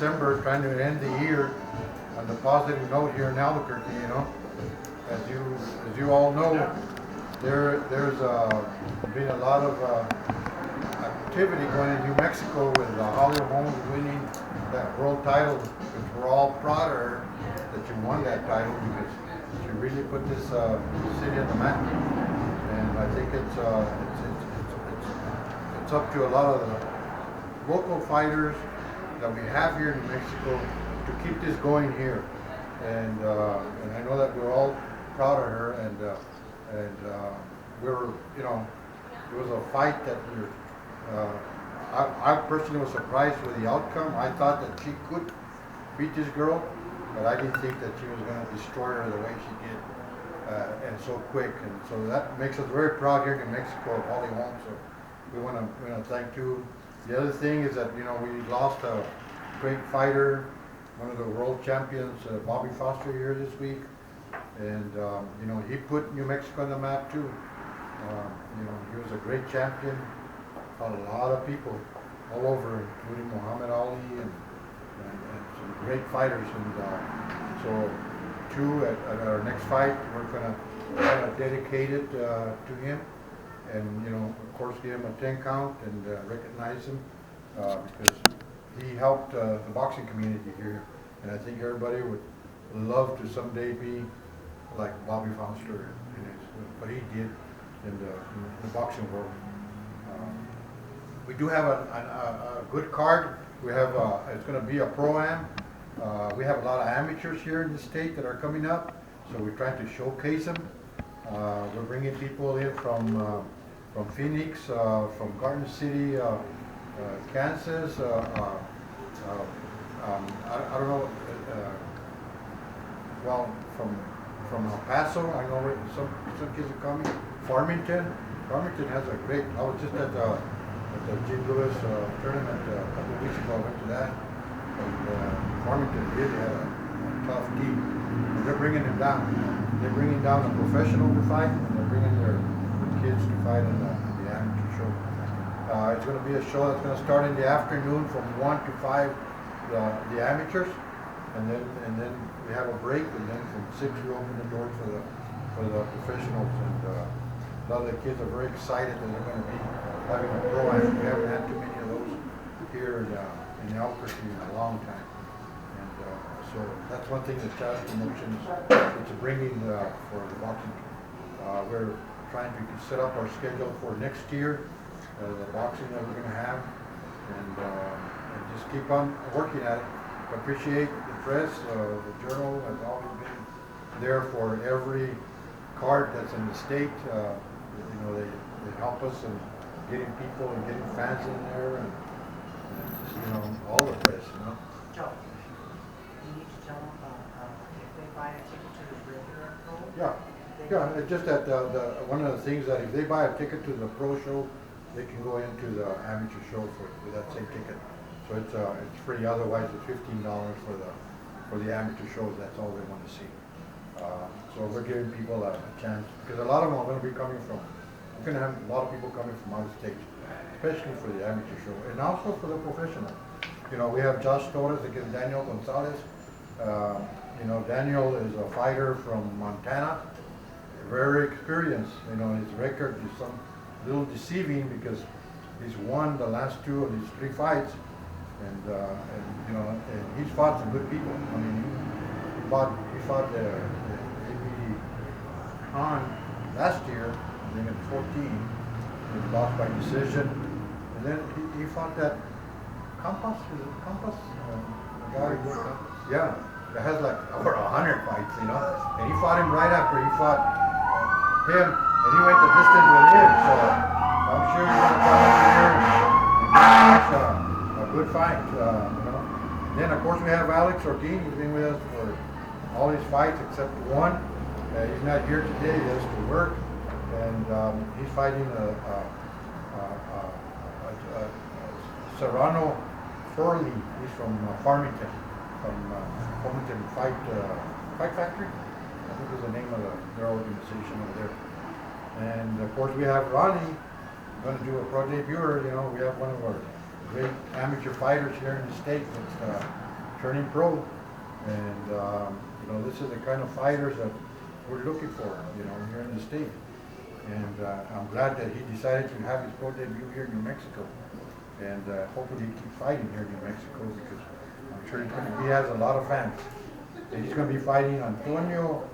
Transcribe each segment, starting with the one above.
December, trying to end the year on the positive note here in Albuquerque. You know, as you all know, there's been a lot of activity going in New Mexico with Holly Holmes winning that world title, which we're all proud of her that she won that title because she really put this city on the map. And I think it's up to a lot of the local fighters that we have here in New Mexico to keep this going here. And I know that we're all proud of her, and we're, you know, it was a fight that we were, I personally was surprised with the outcome. I thought that she could beat this girl, but I didn't think that she was going to destroy her the way she did, and so quick. And so that makes us very proud here in New Mexico of Holly Holmes. So we want to thank you. The other thing is that, you know, we lost a great fighter, one of the world champions, Bobby Foster, here this week. And, you know, he put New Mexico on the map too. You know, he was a great champion, fought a lot of people all over, including Muhammad Ali and some great fighters. And so, too, at our next fight, we're going to dedicate it to him. And, you know, of course, give him a 10 count and recognize him because he helped the boxing community here. And I think everybody would love to someday be like Bobby Foster, what he did in the boxing world. We do have a good card. We have it's going to be a pro-am. We have a lot of amateurs here in the state that are coming up, so we're trying to showcase them. We're bringing people in from Phoenix, from Garden City, Kansas. I don't know. Well, from El Paso, I know some kids are coming. Farmington has a great. I was just at the Jim Lewis tournament a couple of weeks ago. I went to that, and Farmington really had a tough team. And they're bringing them down. They're bringing down a professional to fight, and they're bringing their kids to fight in the amateur show. It's going to be a show that's going to start in the afternoon from 1 to 5, the amateurs, and then we have a break, and then from 6 we open the doors for the professionals. And a lot of the kids are very excited that they're going to be having a pro-am. We haven't had too many of those here in Albuquerque in a long time. And so that's one thing that Chavez Promotions is bringing for the boxing. We're trying to set up our schedule for next year, the boxing that we're going to have, and just keep on working at it. I appreciate the press, the journal has always been there for every card that's in the state. You know, they help us in getting people and getting fans in there, and just, you know, all the press, you know. Joe, you need to tell them if they buy a ticket to the regular pro. Yeah, it's just that one of the things that if they buy a ticket to the pro show, they can go into the amateur show with that same ticket. So it's free. Otherwise, it's $15 for the amateur shows. That's all they want to see. So we're giving people a chance because a lot of them are going to be coming from. We're going to have a lot of people coming from out of state, especially for the amateur show and also for the professional. You know, we have Josh Torres against Daniel Gonzales. You know, Daniel is a fighter from Montana, very experienced. You know, his record is some little deceiving because he's won the last 2 of his 3 fights. And you know, and he's fought some good people. I mean, he fought the AB Khan last year, I think at 14. He lost by decision, and then he fought that Campos. Is it Campos? The guy, yeah, that has like over 100 fights, you know. And he fought him right after he fought him, and he went the distance with him. So I'm sure he's gonna come over here and good fight, you know. Then of course we have Alex Ortiz. He's been with us for all his fights except one. He's not here today. He has to work, and he's fighting Serrano Furley. He's from Farmington, Farmington Fight Factory. I think is the name of their organization over there. And of course we have Ronnie going to do a pro debut. You know, we have one of our great amateur fighters here in the state that's turning pro. And, you know, this is the kind of fighters that we're looking for, you know, here in the state. And I'm glad that he decided to have his pro debut here in New Mexico. And hopefully he keeps fighting here in New Mexico, because I'm sure he has a lot of fans. And he's going to be fighting Antonio,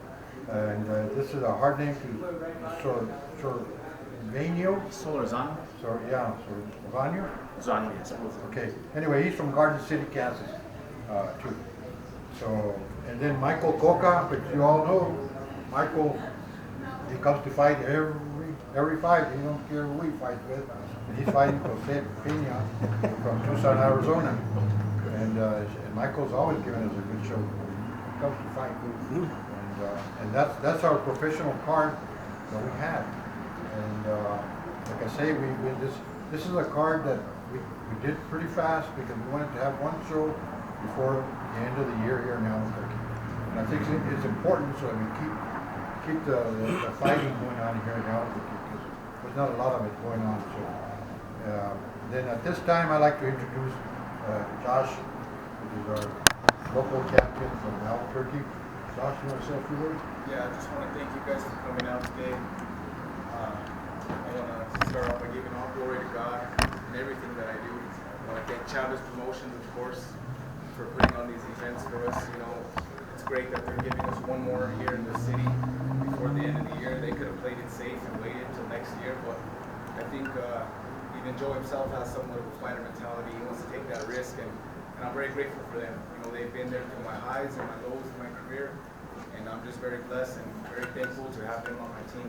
and this is a hard name to Sorvano. Solorzano? Sorvano? Zano, yes. Okay. Anyway, he's from Garden City, Kansas, too. So, and then Michael Coca, which you all know, Michael, he comes to fight every fight. He don't care who he fights with. And he's fighting Jose Pena from Tucson, Arizona. And Michael's always given us a good show when he comes to fight. And that's our professional card that we have. And like I say, this is a card that we did pretty fast, because we wanted to have one show before the end of the year here in Albuquerque. And I think it's important so that we keep the fighting going on here in Albuquerque, because there's not a lot of it going on. So then at this time, I'd like to introduce Josh, which is our local champion from Albuquerque. Josh, you want to say a few words? Yeah, I just want to thank you guys for coming out today. I want to start off by giving all glory to God in everything that I do. I want to thank Chavez Promotions, of course, for putting on these events for us. You know, it's great that they're giving us one more here in the city before the end of the year. They could have played it safe and waited until next year, but I think even Joe himself has somewhat of a fighter mentality. He wants to take that risk, and I'm very grateful for them. You know, they've been there through my highs and my lows in my career, and I'm just very blessed and very thankful to have them on my team.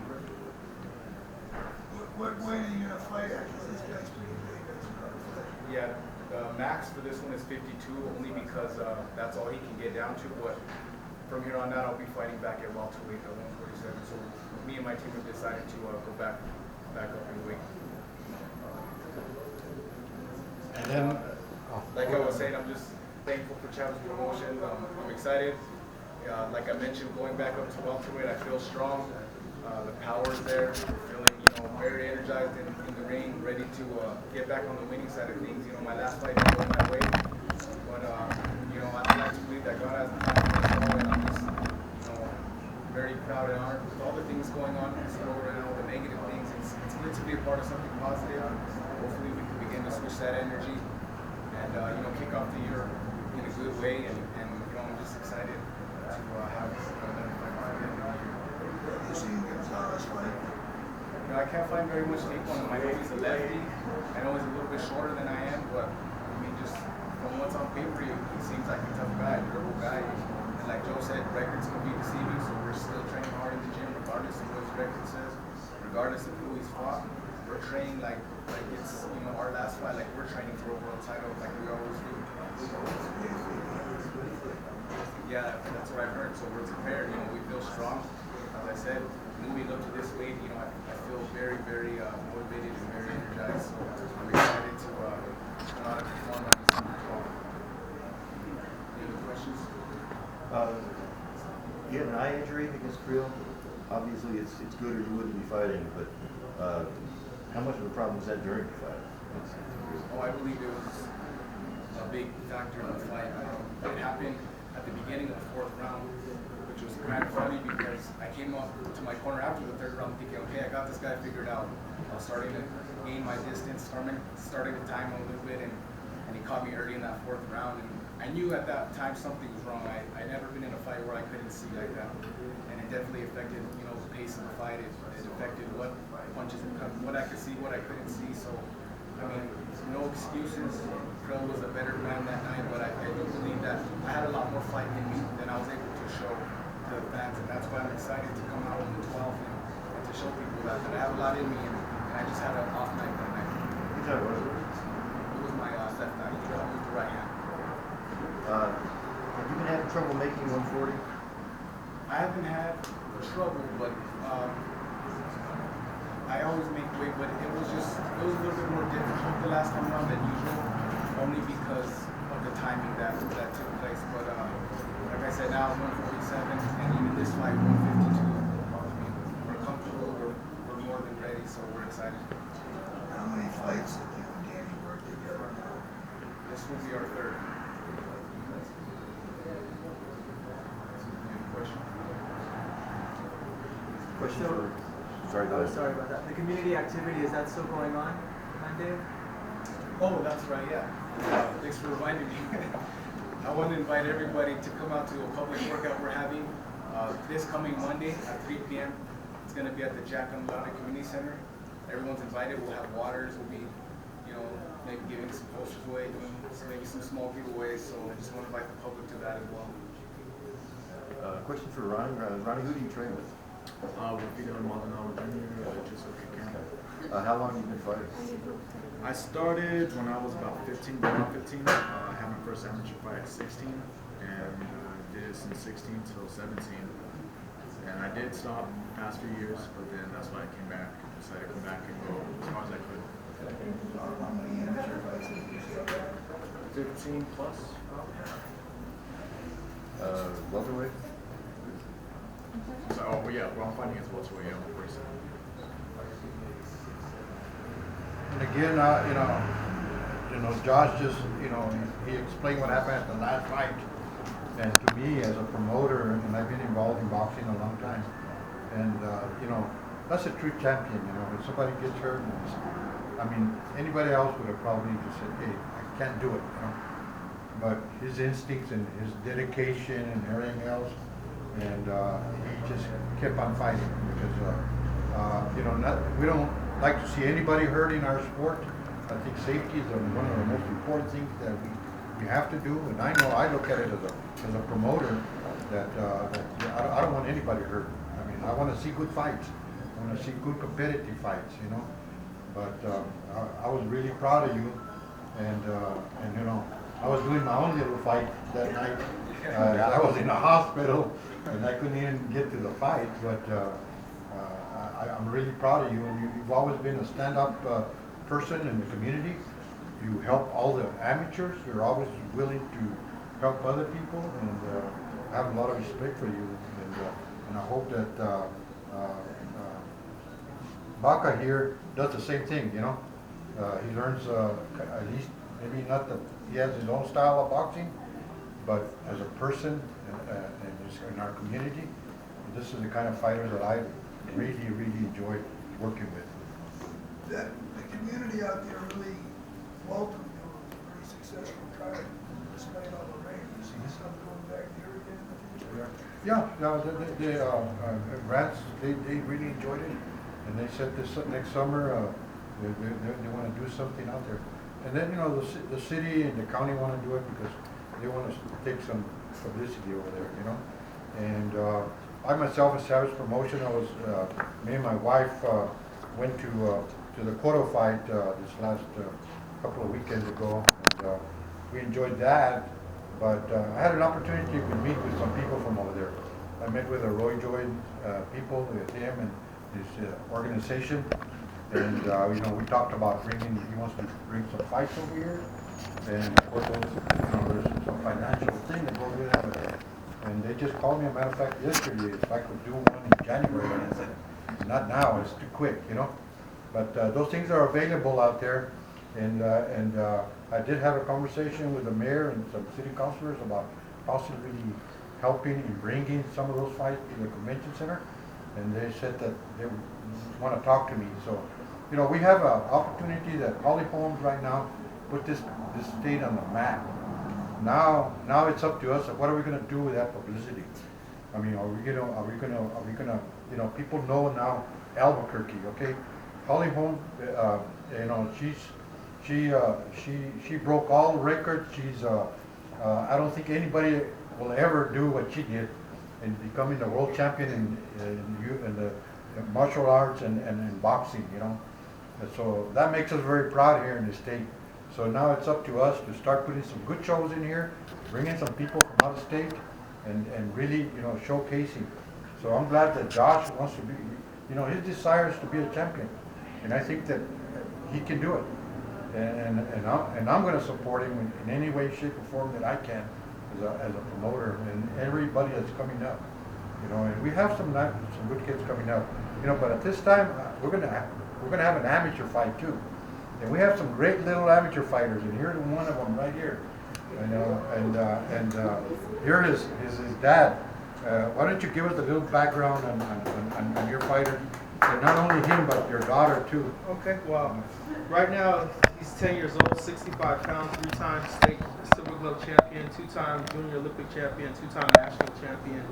What weight are you going to fight at? This guy's pretty big. Yeah, the max for this one is 52, only because that's all he can get down to. But from here on out, I'll be fighting back at welterweight at 147. So me and my team have decided to go back up in weight. And then, like I was saying, I'm just thankful for Chavez Promotions. I'm excited. Like I mentioned, going back up to welterweight, I feel strong. The power's there. Feeling, very energized in the ring, ready to get back on the winning side of things. My last fight didn't go my way, but I like to believe that God has the time for us all, and I'm just, very proud and honored with all the things going on in this world right now, all the negative things. It's good to be a part of something positive. Hopefully, we can begin to switch that energy and kick off the year in a good way. And I'm just excited to have another fight by the end of the year. You see Gonzales fight? I can't find very much tape on him. I know he's a lefty. I know he's a little bit shorter than I am, but just from what's on paper, he seems like a tough guy, a durable guy. And like Joe said, records can be deceiving, so we're still training hard in the gym, regardless of what his record says, regardless of who he's fought. We're training like it's our last fight, like we're training for a world title, like we always do. Yeah, that's what I've heard. So we're prepared. We feel strong. As I said, moving up to this weight, I feel very, very motivated and very energized. So I'm excited to come out and perform on December 12th. Any other questions? You had an eye injury against Creel. Obviously, it's good or you wouldn't be fighting, but how much of a problem was that during the fight? Oh, I believe it was a big factor in the fight. It happened at the beginning of the 4th round, which was kind of funny because I came up to my corner after the 3rd round thinking, okay, I got this guy figured out. I was starting to gain my distance, starting to time him a little bit, and he caught me early in that 4th round. And I knew at that time something was wrong. I'd never been in a fight where I couldn't see like that. And it definitely affected, the pace of the fight. It affected what punches would come, what I could see, what I couldn't see. So, no excuses. Creel was a better man that night, but I do believe that I had a lot more fight in me than I was able to show to the fans, and that's why I'm excited to come out on the 12th and to show people that I have a lot in me, and I just had an off night that night. It was my left eye. He got with the right hand. Have you been having trouble making 140? I haven't had trouble, but I always make weight, but it was a little bit more difficult the last time around than usual, only because of the timing that took place. But like I said, now 147, and even this fight 152. We're comfortable, we're more than ready, so we're excited. How many fights did you and Danny work together now? This will be our 3rd. question So- for, sorry, go Oh, ahead. sorry about that. The community activity, is that still going on, Monday? Oh, that's right, yeah. Thanks for reminding me. I want to invite everybody to come out to a public workout we're having this coming Monday at 3 p.m. It's going to be at the Jack Unloaded Community Center. Everyone's invited. We'll have waters. We'll be, maybe giving some posters away, doing maybe some small giveaways. So I just want to invite the public to that as well. Question for Ronnie. Ronnie, who do you train with? With Peter Maldonado Jr., just okay camp. How long have you been fighting? I started when I was about 15, around 15. I had my first amateur fight at 16, and did it since 16 till 17. And I did stop the past few years, but then that's why I came back. Decided to come back and go as far as I could. How many amateur fights have you had? 15 plus. Welterweight? So, oh, yeah, well, I'm fighting against welterweight, yeah, I'm racing. And again, Josh just, he explained what happened at the last fight. And to me, as a promoter, and I've been involved in boxing a long time, and that's a true champion. When somebody gets hurt, anybody else would have probably just said, "Hey, I can't do it," But his instincts and his dedication and everything else, and he just kept on fighting because we don't like to see anybody hurt in our sport. I think safety is one of the most important things that we have to do. And I know I look at it as a promoter that I don't want anybody hurt. I want to see good fights. I want to see good competitive fights. But I was really proud of you, and I was doing my own little fight that night. I was in the hospital and I couldn't even get to the fight, but I'm really proud of you, and you've always been a stand-up person in the community. You help all the amateurs. You're always willing to help other people, and I have a lot of respect for you, and I hope that Baca here does the same thing, he learns at least, maybe not that he has his own style of boxing, but as a person in our community, this is the kind of fighter that I really, really enjoy working with. The community out there really welcomed you. It was a very successful trial despite all the rain. You see yourself going back here again in the future? Yeah, Rats, they really enjoyed it, and they said this next summer they want to do something out there. And then the city and the county want to do it because they want to take some publicity over there, And I myself at Chavez Promotions, me and my wife went to the Coro fight this last couple of weekends ago, and we enjoyed that. But I had an opportunity to meet with some people from over there. I met with the Roy Joy people, with him and his organization, and we talked about he wants to bring some fights over here, and of course there's some financial thing that goes with that. And they just called me, as a matter of fact, yesterday, if I could do one in January, and I said, not now, it's too quick, But those things are available out there, and I did have a conversation with the mayor and some city councilors about possibly helping in bringing some of those fights to the convention center, and they said that they want to talk to me. So, we have an opportunity that Holly Holmes right now put this state on the map. Now it's up to us. What are we going to do with that publicity? Are we gonna? People know now Albuquerque. Okay, Holly Holmes. She broke all records. I don't think anybody will ever do what she did in becoming the world champion in the martial arts and in boxing. And so that makes us very proud here in the state. So now it's up to us to start putting some good shows in here, bring in some people from out of state, and really, showcasing. So I'm glad that Josh wants to be, his desire is to be a champion, and I think that he can do it. And I'm going to support him in any way, shape, or form that I can as a promoter, and everybody that's coming up. And we have some good kids coming up. But at this time we're going to have an amateur fight too. And we have some great little amateur fighters, and here's one of them right here. And here is his dad, why don't you give us a little background on your fighter? And not only him, but your daughter too. Okay, well, right now he's 10 years old, 65 pounds, 3-time state silver glove champion, 2-time junior Olympic champion, 2-time national champion.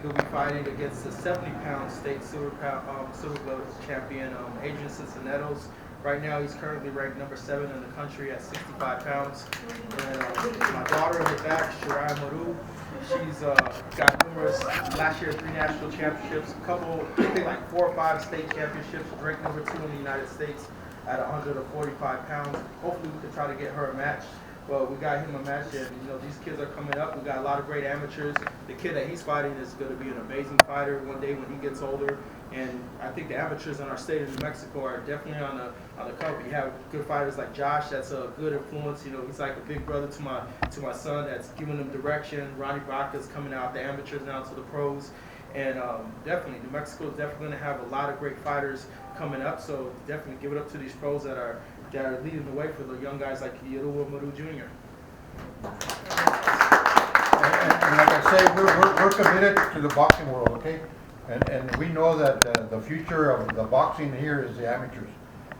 He'll be fighting against the 70-pound state silver glove champion, Adrian Cincinnatus. Right now he's currently ranked number 7 in the country at 65 pounds. And my daughter in the back, Shirai Maru, she's got numerous, last year 3 national championships, a couple, I think like 4 or 5 state championships, ranked number 2 in the United States at 145 pounds. Hopefully we can try to get her a match. But we got him a match, and these kids are coming up. We got a lot of great amateurs. The kid that he's fighting is going to be an amazing fighter one day when he gets older. And I think the amateurs in our state of New Mexico are definitely on the come. You have good fighters like Josh, that's a good influence. He's like a big brother to my son that's giving him direction. Ronnie Baca's coming out the amateurs now to the pros. And definitely, New Mexico is definitely going to have a lot of great fighters coming up. So definitely give it up to these pros that are leading the way for the young guys like Yoruba Maru Jr. And like I say, we're committed to the boxing world, okay? And we know that the future of the boxing here is the amateurs.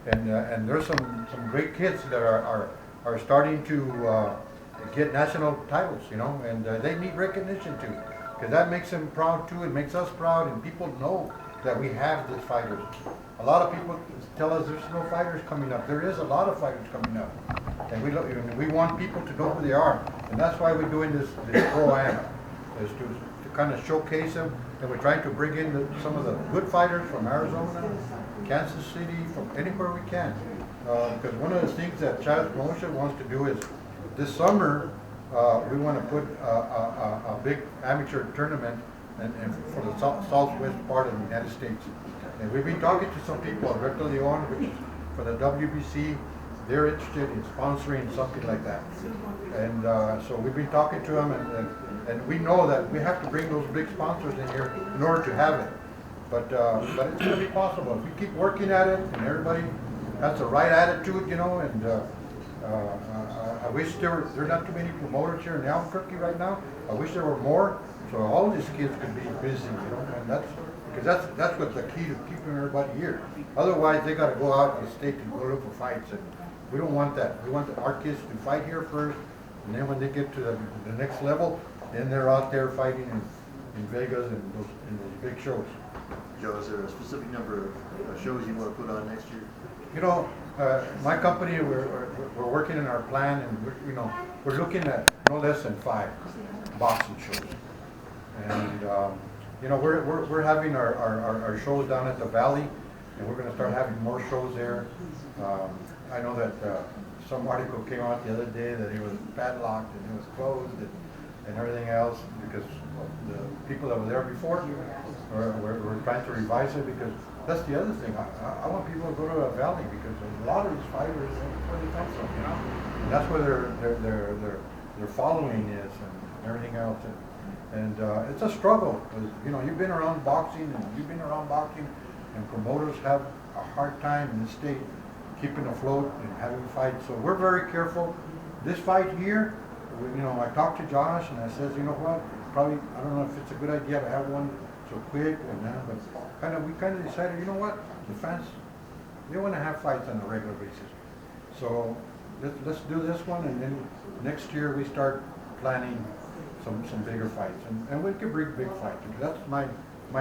And there's some great kids that are starting to get national titles, and they need recognition too. Because that makes them proud too, it makes us proud, and people know that we have these fighters. A lot of people tell us there's no fighters coming up. There is a lot of fighters coming up. And we want people to know who they are. And that's why we're doing this pro-am, is to kind of showcase them. And we're trying to bring in some of the good fighters from Arizona, Kansas City, from anywhere we can. Because one of the things that Chavez Promotions wants to do is, this summer, we want to put a big amateur tournament and for the southwest part of the United States. And we've been talking to some people at Recto Leon, which is for the WBC. They're interested in sponsoring something like that. And so we've been talking to them, and we know that we have to bring those big sponsors in here in order to have it. But it's going to be possible. If we keep working at it and everybody has the right attitude, and I wish there are not too many promoters here in Albuquerque right now. I wish there were more, so all these kids could be busy, and that's what's the key to keeping everybody here. Otherwise, they got to go out of the state to go look for fights, and we don't want that. We want our kids to fight here first, and then when they get to the next level, then they're out there fighting in Vegas and those big shows. Joe, is there a specific number of shows you want to put on next year? My company, we're working in our plan, and we're looking at no less than 5 boxing shows. And we're having our shows down at the Valley, and we're going to start having more shows there. I know that some article came out the other day that it was padlocked and it was closed and everything else because the people that were there before were trying to revise it, because that's the other thing. I want people to go to the Valley because a lot of these fighters, that's where they come from, and that's where their following is and everything else. And it's a struggle. You've been around boxing, and promoters have a hard time in this state keeping afloat and having fights. So we're very careful. This fight here, I talked to Josh and I said, what? Probably, I don't know if it's a good idea to have one so quick and that, but we kind of decided, the fans, they want to have fights on a regular basis. So let's do this one, and then next year we start planning some bigger fights, and we can bring big fights. That's my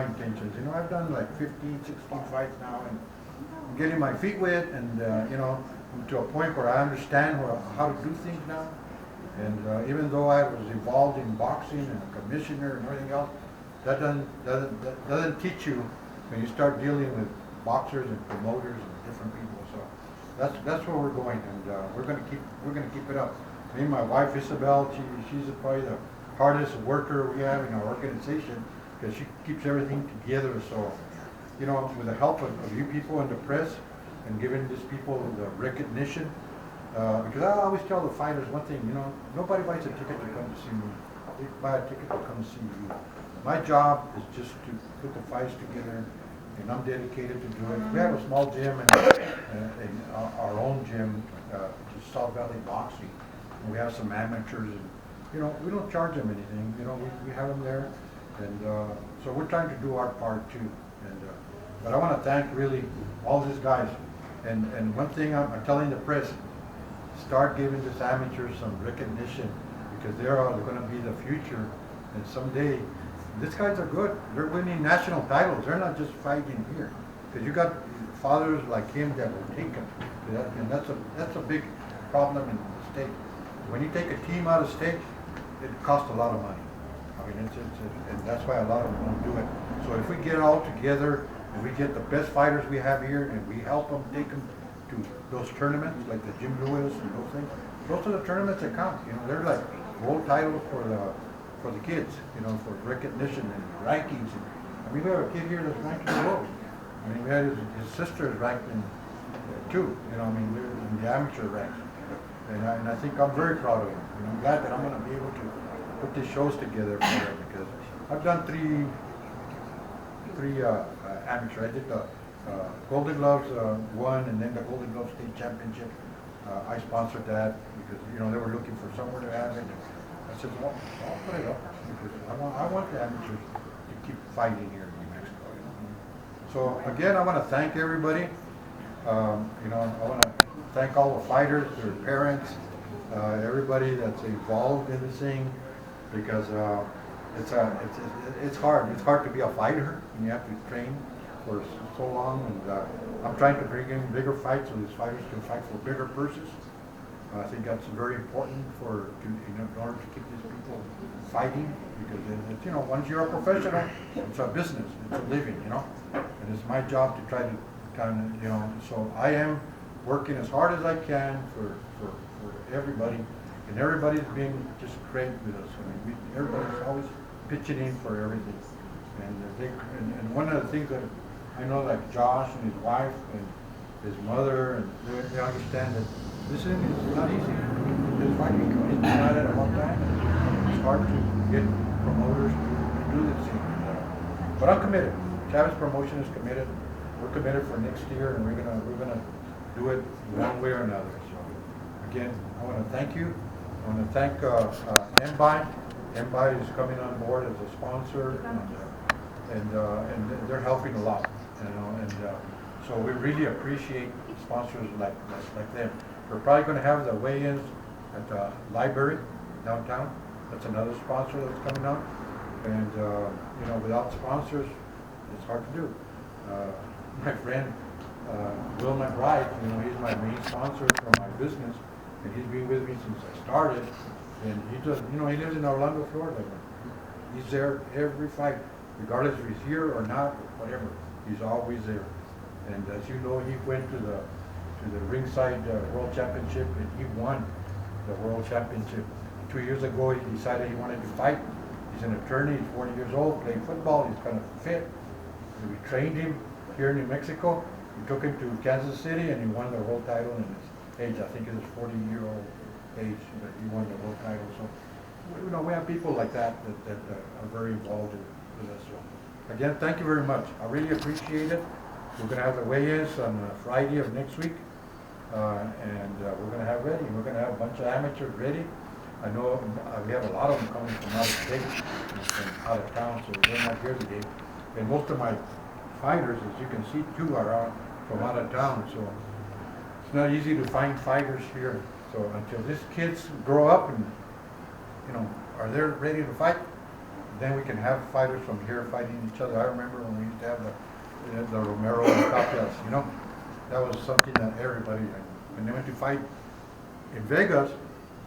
intentions. I've done like 15, 16 fights now, and I'm getting my feet wet, and I'm to a point where I understand how to do things now. And even though I was involved in boxing and a commissioner and everything else, that doesn't teach you when you start dealing with boxers and promoters and different people. So that's where we're going, and we're going to keep it up. Me and my wife Isabel, she's probably the hardest worker we have in our organization because she keeps everything together. So with the help of you people and the press and giving these people the recognition. Because I always tell the fighters one thing, nobody buys a ticket to come to see me. They buy a ticket to come see you. My job is just to put the fights together, and I'm dedicated to do it. We have a small gym and our own gym, which is South Valley Boxing. And we have some amateurs, and we don't charge them anything. We have them there, And so we're trying to do our part too. And but I want to thank really all these guys. And one thing I'm telling the press, start giving this amateurs some recognition because they're going to be the future. And someday, these guys are good. They're winning national titles. They're not just fighting here. Because you got fathers like him that will take them. And that's a big problem in the state. When you take a team out of state, it costs a lot of money. I mean, and that's why a lot of them don't do it. So if we get all together and we get the best fighters we have here and we help them take them to those tournaments like the Jim Lewis and those things, those are the tournaments that count. You know, they're like world titles for the kids. You know, for recognition and rankings. I mean, we have a kid here that's ranked in the world. I mean, we had his sister is ranked in too. You know, I mean, they're in the amateur ranks. And I think I'm very proud of him. You know, I'm glad that I'm going to be able to put these shows together for them because I've done three amateur. I did the Golden Gloves one, and then the Golden Gloves State Championship. I sponsored that because you know they were looking for somewhere to have it. I said, well, I'll put it up because I want the amateurs to keep fighting here in New Mexico. You know? So again, I want to thank everybody. You know, I want to thank all the fighters, their parents, everybody that's involved in this thing, because it's hard. It's hard to be a fighter when you have to train for so long. And I'm trying to bring in bigger fights so these fighters can fight for bigger purses. I think that's very important in order to keep these people fighting, because it's, you know, once you're a professional, it's a business, it's a living, you know, and it's my job to try to kind of, you know, so I am working as hard as I can for everybody, and everybody's being just great with us. I mean, everybody's always pitching in for everything, and one of the things that I know, like Josh and his wife and his mother, and they understand that this thing is not easy. It's fighting, it's not at one time. It's hard to get promoters to do this thing, but I'm committed. Chavez Promotions is committed. We're committed for next year, and we're gonna do it one way or another. So again, I want to thank you. I want to thank Imbibe. Imbibe is coming on board as a sponsor, and they're helping a lot. You know, and so we really appreciate sponsors like them. We're probably going to have the weigh-ins at the library downtown. That's another sponsor that's coming out. And you know, without sponsors, it's hard to do. My friend Will McBride, you know, he's my main sponsor for my business, and he's been with me since I started. And he just, you know, he lives in Orlando, Florida. He's there every fight, regardless if he's here or not, or whatever. He's always there. And as you know, he went to the ringside World Championship, and he won the World Championship. 2 years ago, he decided he wanted to fight. He's an attorney. He's 40 years old, playing football. He's kind of fit. We trained him here in New Mexico. We took him to Kansas City, and he won the world title in his age. I think it was 40-year-old age, but he won the world title. So, you know, we have people like that are very involved with us. So, again, thank you very much. I really appreciate it. We're going to have the weigh-ins on Friday of next week, and we're going to have ready. We're going to have a bunch of amateurs ready. I know we have a lot of them coming from out of state and from out of town, so they're not here today. And most of my fighters, as you can see, too, are from out of town, so it's not easy to find fighters here. So until these kids grow up and, you know, are they ready to fight, then we can have fighters from here fighting each other. I remember when we used to have the Romero and Tapias, you know, that was something that everybody, when they went to fight in Vegas,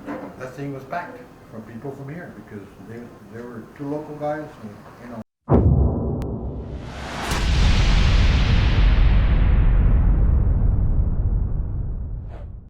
that thing was packed from people from here because they were two local guys, and, you know,